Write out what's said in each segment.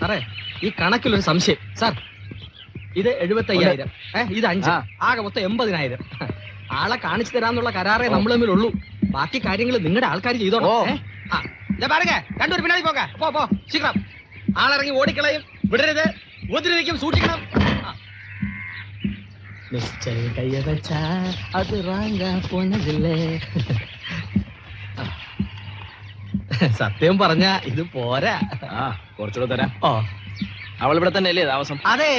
സാറേ ഈ കണക്കിലൊരു സംശയം സാർ. ഇത് 75,000, ഇത് 5, ആകെ മൊത്തം 80,000. ആളെ കാണിച്ചു തരാന്നുള്ള കരാറേ നമ്മൾ തമ്മിലുള്ളൂ. ബാക്കി കാര്യങ്ങൾ നിങ്ങളുടെ ആൾക്കാർ ചെയ്തോളൂ. പാരുങ്ങ രണ്ടൊരു പിന്നാടി പോക പോ ശീഘ്രം. ആളിറങ്ങി ഓടിക്കളയും, വിടരുത്, ഉപദ്രവിക്കും, സൂക്ഷിക്കണം. നിശ്ചയ കയ്യ വെച്ച അത് റാങ്ക പോന്നതില്ലേ. സത്യം പറഞ്ഞ ഇത് പോരാ. കുറച്ചുകൂടെ തരാം. അവൾ ഇവിടെ തന്നെ അല്ലേ താമസം? അതെ.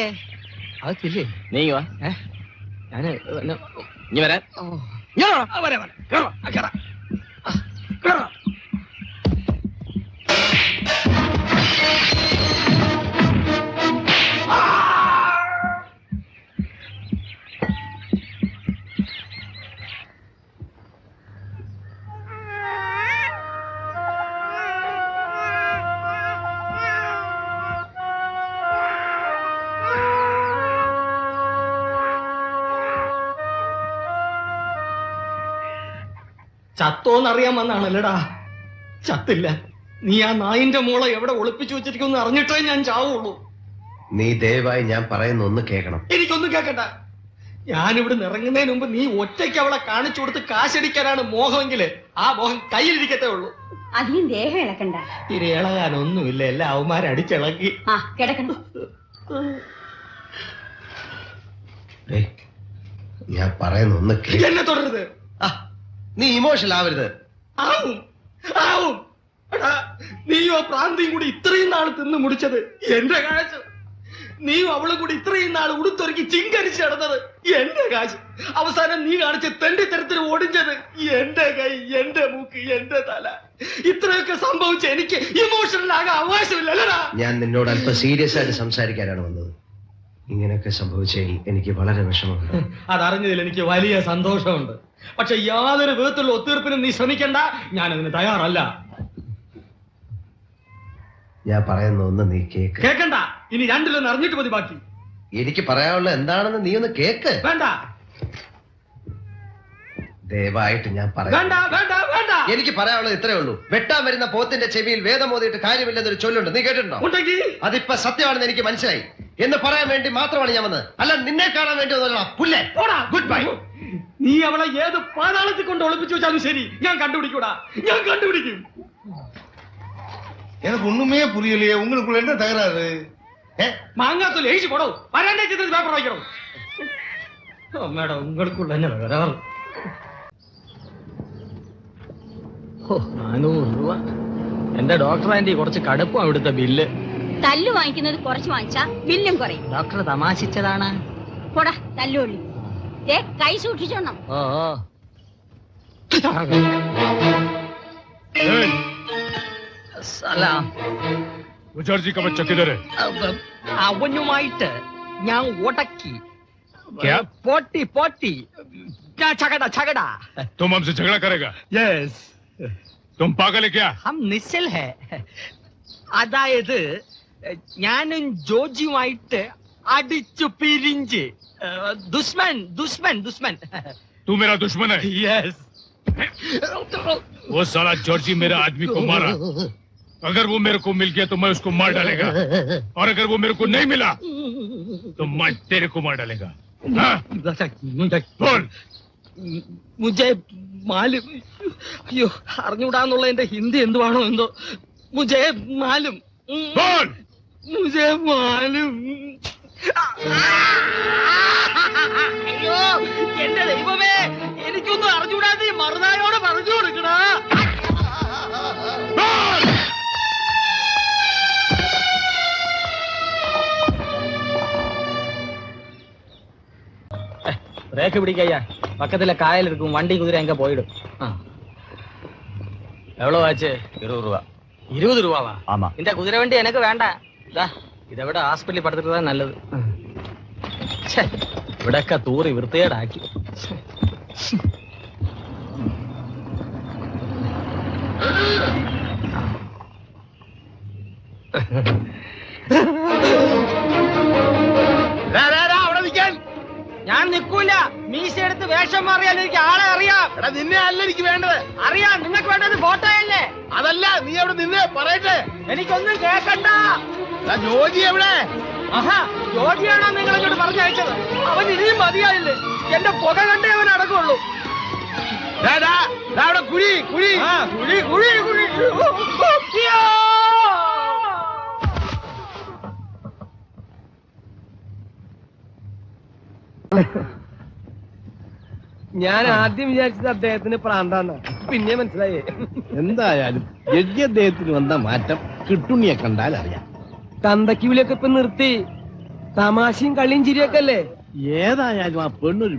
അതൊക്കെ നീ വാ. ഞാന് ഇനി വരാൻ. ചത്തോന്നറിയാൻ വന്നാണല്ലടാ. ചത്തില്ല. നീ ആ നായിന്റെ മോളെ എവിടെ ഒളിപ്പിച്ചു വെച്ചിരിക്കും അറിഞ്ഞിട്ടേ ഞാൻ ചാവുള്ളൂ. നീ ദയവായി ഞാൻ പറയുന്ന ഒന്ന് കേൾക്കണം. എനിക്കൊന്നും കേൾക്കണ്ട. ഞാനിവിടെ ഇറങ്ങുന്നതിന് മുമ്പ് നീ ഒറ്റയ്ക്ക് അവളെ കാണിച്ചു കൊടുത്ത് കാശടിക്കാനാണ് മോഹമെങ്കില് ആ മോഹം കയ്യിലിരിക്കത്തേ ഉള്ളൂ. അധികം ദേഹം ഇളക്കണ്ട. ഇനി ഇളകാനൊന്നുമില്ല, എല്ലാ അവന്മാരടിച്ചിളക്കി. കിടക്കണം. ഞാൻ പറയുന്ന ഒന്ന് എന്നെ തുടരുത്. നീ ഇമോഷണൽ ആവരുത്. ആവും ആവും. നീയോ പ്രാന്തിയും കൂടി ഇത്രയും നാൾ തിന്ന് മുടിച്ചത് എന്റെ കാശ്. നീയും അവളും കൂടി ഇത്രയും നാൾ ഉടുത്തൊരുക്കി ചിങ്കരിച്ച് നടന്നത് എന്റെ കാശ്. അവസാനം നീ കാണിച്ച തെണ്ടിത്തരത്തിന് ഓടിച്ചത് എന്റെ കൈ, എന്റെ മൂക്ക്, എന്റെ തല. ഇത്രയൊക്കെ സംഭവിച്ച എനിക്ക് ഇമോഷണൽ ആകാൻ അവകാശമില്ലല്ലടാ. ഞാൻ നിന്നോട് അല്പം സീരിയസ് ആയിട്ട് സംസാരിക്കാനാണ് വന്നത്. ഇങ്ങനെയൊക്കെ സംഭവിച്ചതിൽ എനിക്ക് വളരെ വിഷമമുണ്ട്. അതറിഞ്ഞതിൽ എനിക്ക് വലിയ സന്തോഷമുണ്ട്. പക്ഷെ യാതൊരു വിധത്തിലുള്ള ഒത്തീർപ്പിനും നീ ശ്രമിക്കണ്ട. ഞാനതിന് തയ്യാറല്ല. ഞാൻ പറയുന്ന ഒന്ന് നീ കേക്ക്. കേക്കണ്ട. ഇനി രണ്ടിലൊന്ന് അറിഞ്ഞിട്ട് മതി ബാക്കി. എനിക്ക് പറയാനുള്ള എന്താണെന്ന് നീ ഒന്ന് കേക്ക്. വേണ്ട. ദയവായിട്ട് ഞാൻ പറയാം. എനിക്ക് പറയാനുള്ളത് ഇത്രേ ഉള്ളൂ. വെട്ടാൻ വരുന്ന പോത്തിന്റെ ചെവിയിൽ വേദം ഓതിയിട്ട് കാര്യമില്ലെന്നൊരു ചൊല്ലുണ്ട്. നീ കേട്ടിട്ടുണ്ടോ? അതിപ്പോ സത്യമാണെന്ന് എനിക്ക് മനസ്സിലായി. എന്ന് പറയാൻ വേണ്ടി മാത്രമാണ് ഞാൻ വന്നത്. അല്ല നിന്നെ കാണാൻ വേണ്ടി വന്നല്ലോ. പുല്ലേ, ഗുഡ് ബൈ. നീ അവളെ ഏത് പാതാളത്തിൽ കൊണ്ട് ഒളിപ്പിച്ചു വെച്ചാലും ശരി, ഞാൻ കണ്ടുപിടിക്കൂടാ. ഞാൻ കണ്ടുപിടിക്കും. எனக்கு ஒண்ணுமே புரியலையே. உங்களுக்குள்ள என்ன தகராறு? മാങ്ങാത്തൊലി എഴുതി പോടോ. വരാൻ്റെ ചിത്രത്തിൽ പേപ്പർ വായിക്കണം. മേഡം ഉങ്ങൾക്കുള്ള തന്നെ തകരാറ്. 400 രൂപ. എന്റെ ഡോക്ടർ ആന്റി കുറച്ച് കടുപ്പം അവിടുത്തെ ബില്ല്. തല്ലു വാങ്ങിക്കുന്നത് കുറച്ച് വാങ്ങിച്ചാ ബില്ലും കുറയും. ഡോക്ടർ തമാശിച്ചതാണ്. പോടാ തല്ലുള്ളി. കൈ സൂക്ഷിച്ചോണം. സലാം. मुझे का बच्चा किधर है? അവനുമായിട്ട് ഞാൻ ഉടക്കി. क्या? പോട്ടി झगड़ा. तुम हमसे झगड़ा करेगा? Yes. तुम पागल है क्या? हम निश्चल है. അതായത് ഞാനും ജോജിയുമായിട്ട് അടിച്ചു പിരിഞ്ച്. दुश्मन. तू मेरा दुश्मन है? Yes. वो साला जॉर्जी मेरा आदमी को मारा. अगर वो मेरे को मिल गया तो मैं उसको मार डालेगा. और अगर वो मेरे को नहीं मिला तो मैं तेरे को मार डालेगा. बोल. മുജെ മാലും. അയ്യോ അറിഞ്ഞൂടാന്നുള്ള എന്റെ ഹിന്ദി എന്തുവാണോ എന്തോ. മുജെ മാലും. बोल. മുജെ മാലും. അയ്യോ എന്റെ ദൈവമേ, എനിക്കൊന്നും അറിഞ്ഞൂടാതെ മറുനായോട് പറഞ്ഞു കൊടുക്കണ. பிரேக் பிடிக்கையா. பக்கத்துல காயல் இருக்கும். வண்டி குதிரை எங்க போயிடும். எவ்வளவு ஆச்சு? 20 ரூபா. 20 ரூபாவா? ஆமா. இந்த குதிரை வண்டி எனக்கு வேண்டாம். இதை விட ஹாஸ்பிட்டலில் படுத்துட்டு தான் நல்லது. ഇവിടൊക്കെ തൂറി വൃത്തികേടാക്കി. അവിടെ നിൽക്കാൻ ഞാൻ നിൽക്കൂല. മീശ എടുത്ത് വേഷം മാറിയാൽ എനിക്ക് ആളെ അറിയാം. നിന്നെ അല്ല എനിക്ക് വേണ്ടത്. അറിയാം. നിങ്ങൾക്ക് വേണ്ടത് ഫോട്ടോ അല്ലേ? അതല്ല, നീ അവിടെ നിന്നെ പറയട്ടെ. എനിക്കൊന്നും കേൾക്കണ്ട. ജോജി എവിടെ? ആഹാ, ജോജിയാണോ നിങ്ങൾ ഇങ്ങോട്ട് പറഞ്ഞയച്ചത്? അവൻ ഇനിയും മതിയായില്ലേ? എന്റെ പുക കണ്ടേ അവൻ അടക്കമുള്ളൂ. ദാ, ദാ, ദാ അവിടെ കുഴി കുഴി. കുഴി കുഴി കുഴി. അയ്യോ! ഞാൻ ആദ്യം വിചാരിച്ചത് അദ്ദേഹത്തിന് പ്രാന്താന്ന, പിന്നെ മനസ്സിലായേ. എന്തായാലും ജഡ്ജി അദ്ദേഹത്തിന് വന്ന മാറ്റം കിട്ടുണ്ണിയെ കണ്ടാൽ അറിയാം. തന്തക്കിവിലൊക്കെ ഇപ്പൊ നിർത്തി, തമാശയും കളിയും ചിരിയൊക്കെ അല്ലേ. ഏതായാലും ആ പെണ്ണൊരു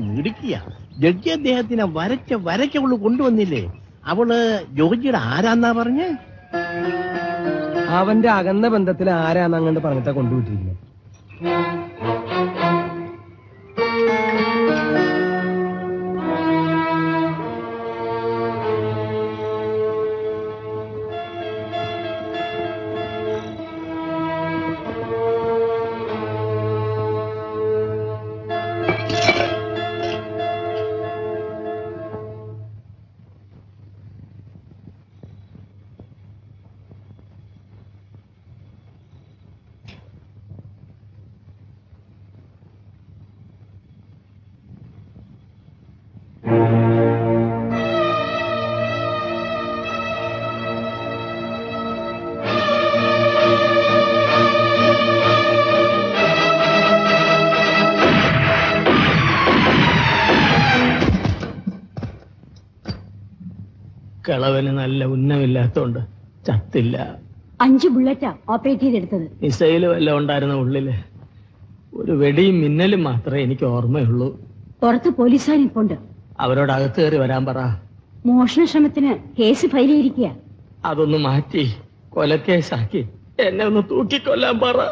മിടുക്കിയ. ജഡ്ജി അദ്ദേഹത്തിനെ വരയ്ക്ക അവള് കൊണ്ടുവന്നില്ലേ? അവള് ജോജിയുടെ ആരാന്നാ പറഞ്ഞേ? അവന്റെ അകന്ന ബന്ധത്തിൽ ആരാന്ന് അങ്ങോട്ട് പറഞ്ഞിട്ടാ കൊണ്ടുവിട്ടിരിക്കുന്നത്. കിളവന് നല്ല ഉന്നമില്ലാത്തോണ്ട് ചത്തില്ല. 5 ബുള്ളറ്റാ ഓപ്പറേറ്റ് ചെയ്തെടുത്തത്. മിസൈല് വല്ലതും ഉണ്ടായിരുന്ന ഉള്ളില്. ഒരു വെടിയും മിന്നലും മാത്രമേ എനിക്ക് ഓർമ്മയുള്ളൂ. പുറത്ത് പോലീസുകാർ ഇപ്പുണ്ട്. അവരോട് അകത്ത് കയറി വരാൻ പറ. മോഷണ ശ്രമത്തിന് കേസ് ഫയൽ ചെയ്തിരിക്കുക. അതൊന്ന് മാറ്റി കൊലക്കേസാക്കി എന്നെ ഒന്ന് തൂക്കിക്കൊല്ലാൻ പറ.